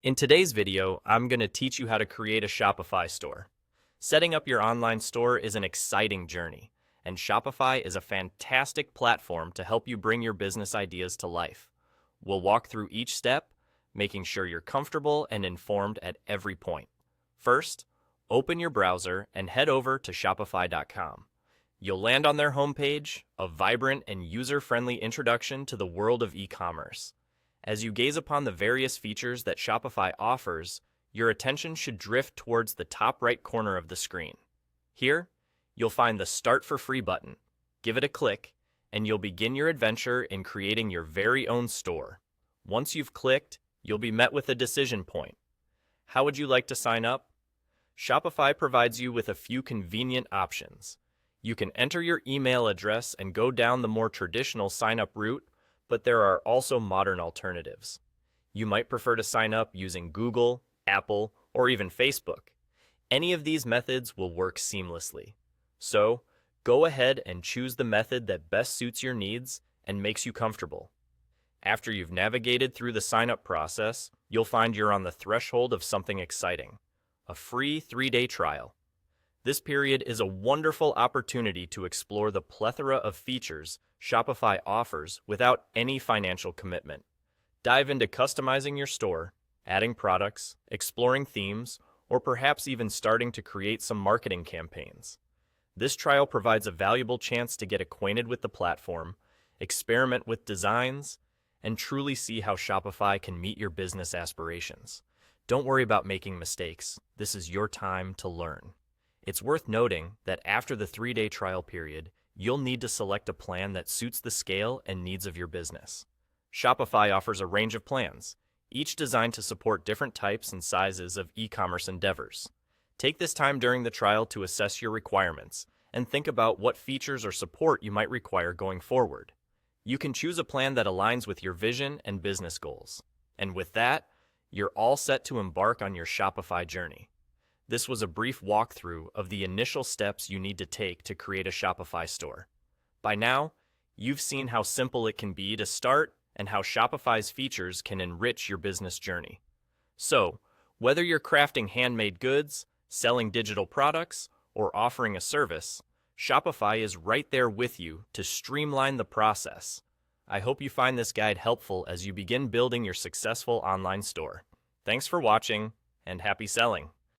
In today's video, I'm going to teach you how to create a Shopify store. Setting up your online store is an exciting journey, and Shopify is a fantastic platform to help you bring your business ideas to life. We'll walk through each step, making sure you're comfortable and informed at every point. First, open your browser and head over to Shopify.com. You'll land on their homepage, a vibrant and user-friendly introduction to the world of e-commerce. As you gaze upon the various features that Shopify offers, your attention should drift towards the top right corner of the screen. Here, you'll find the Start for Free button. Give it a click, and you'll begin your adventure in creating your very own store. Once you've clicked, you'll be met with a decision point. How would you like to sign up? Shopify provides you with a few convenient options. You can enter your email address and go down the more traditional sign-up route, but there are also modern alternatives. You might prefer to sign up using Google, Apple, or even Facebook. Any of these methods will work seamlessly. So, go ahead and choose the method that best suits your needs and makes you comfortable. After you've navigated through the sign-up process, you'll find you're on the threshold of something exciting: a free 3-day trial. This period is a wonderful opportunity to explore the plethora of features Shopify offers without any financial commitment. Dive into customizing your store, adding products, exploring themes, or perhaps even starting to create some marketing campaigns. This trial provides a valuable chance to get acquainted with the platform, experiment with designs, and truly see how Shopify can meet your business aspirations. Don't worry about making mistakes. This is your time to learn. It's worth noting that after the 3-day trial period, you'll need to select a plan that suits the scale and needs of your business. Shopify offers a range of plans, each designed to support different types and sizes of e-commerce endeavors. Take this time during the trial to assess your requirements and think about what features or support you might require going forward. You can choose a plan that aligns with your vision and business goals. And with that, you're all set to embark on your Shopify journey. This was a brief walkthrough of the initial steps you need to take to create a Shopify store. By now, you've seen how simple it can be to start and how Shopify's features can enrich your business journey. So, whether you're crafting handmade goods, selling digital products, or offering a service, Shopify is right there with you to streamline the process. I hope you find this guide helpful as you begin building your successful online store. Thanks for watching, and happy selling!